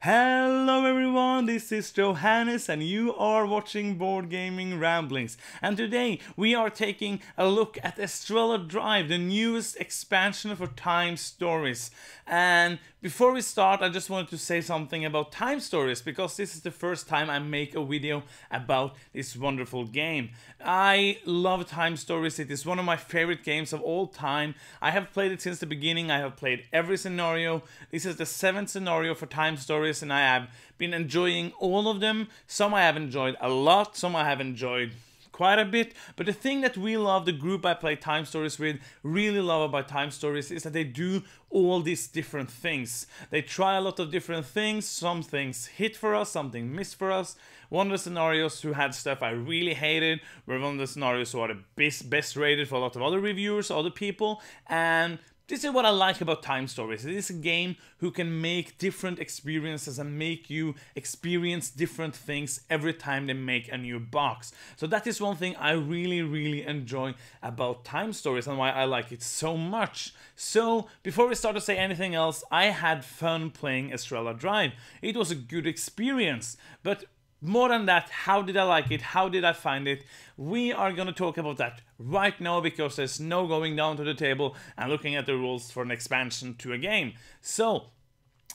Hello everyone, this is Johannes and you are watching Board Gaming Ramblings. And today we are taking a look at Estrella Drive, the newest expansion for Time Stories. And before we start, I just wanted to say something about Time Stories, because this is the first time I make a video about this wonderful game. I love Time Stories, it is one of my favorite games of all time. I have played it since the beginning, I have played every scenario. This is the 7th scenario for Time Stories and I have been enjoying all of them. Some I have enjoyed a lot, some I have enjoyed quite a bit, but the thing that we love, the group I play Time Stories with, really love about Time Stories is that they do all these different things. They try a lot of different things, some things hit for us, something missed for us. One of the scenarios who had stuff I really hated were one of the scenarios who are the best rated for a lot of other reviewers, other people, and this is what I like about Time Stories. It is a game who can make different experiences and make you experience different things every time they make a new box. So that is one thing I really enjoy about Time Stories and why I like it so much. So before we start to say anything else, I had fun playing Estrella Drive. It was a good experience, but more than that, how did I like it? How did I find it? We are gonna talk about that right now because there's no going down to the table and looking at the rules for an expansion to a game. So,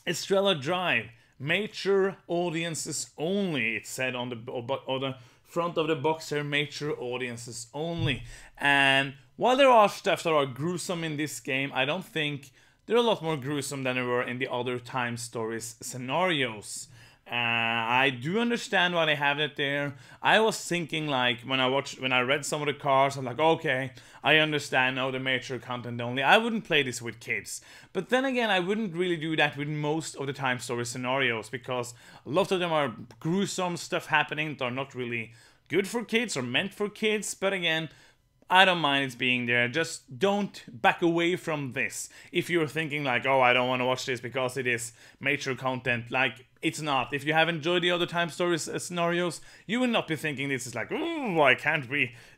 Estrella Drive, mature audiences only. It said on the front of the box here, mature audiences only. And while there are stuff that are gruesome in this game, I don't think they're a lot more gruesome than they were in the other Time Stories scenarios. I do understand why they have it there. I was thinking, like, when I read some of the cards, I'm like, okay, I understand now the mature content only. I wouldn't play this with kids. But then again, I wouldn't really do that with most of the Time Story scenarios, because a lot of them are gruesome stuff happening that are not really good for kids or meant for kids. But again, I don't mind it being there. Just don't back away from this. If you're thinking like, oh, I don't want to watch this because it is mature content, like, it's not. If you have enjoyed the other Time Stories scenarios, you will not be thinking this is like, oh,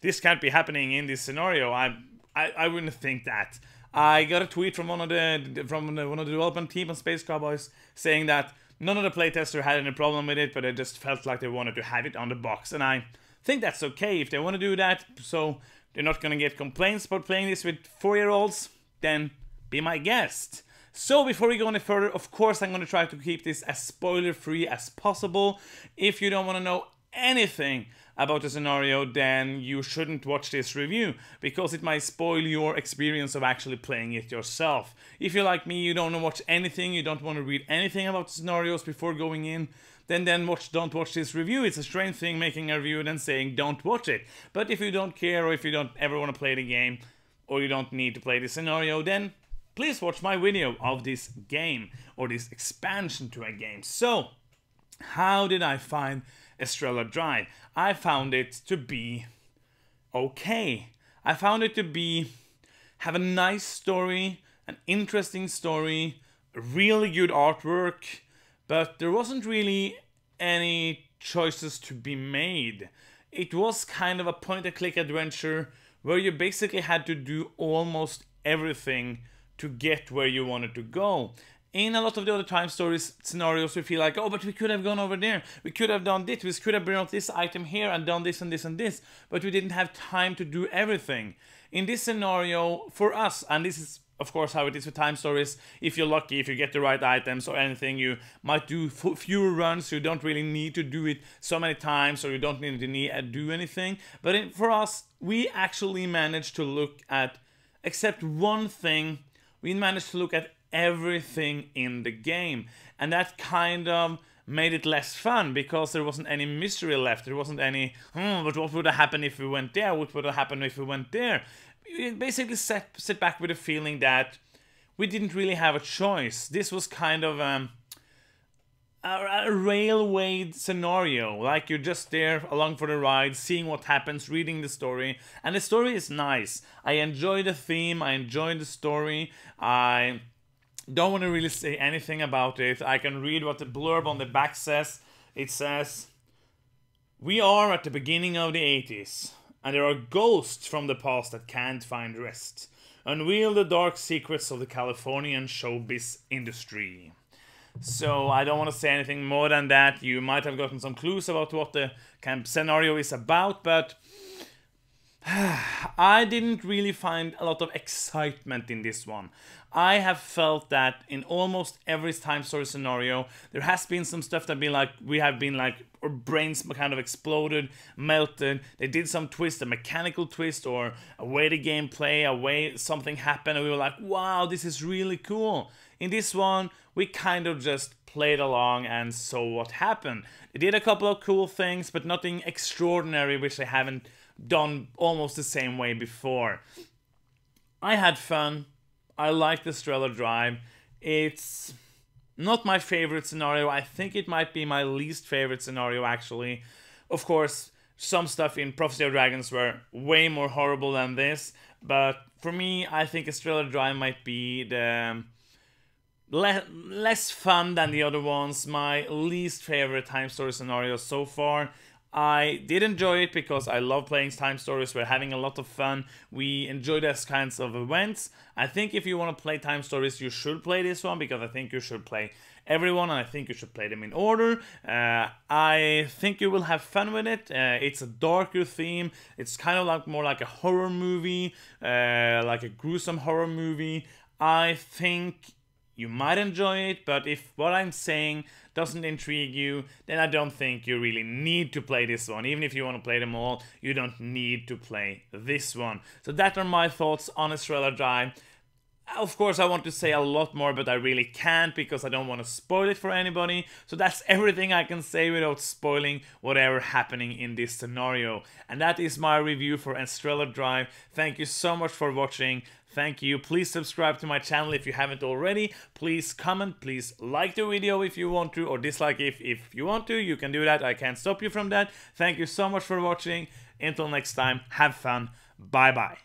this can't be happening in this scenario. I wouldn't think that. I got a tweet from one of the development team on Space Cowboys saying that none of the playtesters had any problem with it, but they just felt like they wanted to have it on the box, and I think that's okay if they want to do that. So they're not gonna get complaints about playing this with 4-year-olds, then be my guest. So before we go any further, of course I'm gonna try to keep this as spoiler-free as possible. If you don't wanna know anything about the scenario, then you shouldn't watch this review, because it might spoil your experience of actually playing it yourself. If you're like me, you don't want to watch anything, you don't want to read anything about the scenarios before going in, then don't watch this review. It's a strange thing making a review and then saying don't watch it. But if you don't care, or if you don't ever want to play the game, or you don't need to play the scenario, then please watch my video of this game, or this expansion to a game. So, how did I find Estrella Drive? I found it to be okay. I found it to have a nice story, an interesting story, really good artwork, but there wasn't really any choices to be made. It was kind of a point-and-click adventure where you basically had to do almost everything to get where you wanted to go. In a lot of the other Time Stories scenarios, we feel like, oh, but we could have gone over there, we could have done this, we could have brought this item here and done this and this and this, but we didn't have time to do everything. In this scenario, for us, and this is of course how it is with Time Stories, if you're lucky, if you get the right items or anything, you might do fewer runs, so you don't really need to do it so many times, or you don't need to do anything. But for us, we actually managed to look at, except one thing, we managed to look at everything in the game, and that kind of made it less fun, because there wasn't any mystery left. There wasn't any, but what would have happened if we went there? What would have happened if we went there? We basically sit back with a feeling that we didn't really have a choice. This was kind of a railway scenario, like you're just there along for the ride, seeing what happens, reading the story, and the story is nice. I enjoy the theme, I enjoy the story, I don't want to really say anything about it. I can read what the blurb on the back says. It says, "We are at the beginning of the 80s, and there are ghosts from the past that can't find rest. Unveil the dark secrets of the Californian showbiz industry." so I don't want to say anything more than that. You might have gotten some clues about what the kind of scenario is about, but I didn't really find a lot of excitement in this one. I have felt that in almost every time story scenario, there has been some stuff that our brains kind of exploded, melted. They did some twist, a mechanical twist, or a way the game play, a way something happened, and we were like, wow, this is really cool. In this one, we kind of just played along and saw what happened. They did a couple of cool things, but nothing extraordinary, which they haven't done almost the same way before. I had fun. I liked Estrella Drive. It's not my favorite scenario. I think it might be my least favorite scenario, actually. Of course, some stuff in Prophecy of Dragons were way more horrible than this, but for me, I think Estrella Drive might be the less fun than the other ones. My least favorite time story scenario so far. I did enjoy it because I love playing time stories. We're having a lot of fun. We enjoy those kinds of events. I think if you want to play time stories, you should play this one, because I think you should play everyone, and I think you should play them in order. I think you will have fun with it. It's a darker theme. It's kind of more like a horror movie, like a gruesome horror movie. I think you might enjoy it, but if what I'm saying doesn't intrigue you, then I don't think you really need to play this one. Even if you want to play them all, you don't need to play this one. So that are my thoughts on Estrella Drive. Of course, I want to say a lot more, but I really can't, because I don't want to spoil it for anybody. So that's everything I can say without spoiling whatever happening in this scenario. And that is my review for Estrella Drive. Thank you so much for watching. Thank you. Please subscribe to my channel if you haven't already. Please comment. Please like the video if you want to, or dislike if you want to. You can do that. I can't stop you from that. Thank you so much for watching. Until next time, have fun. Bye bye.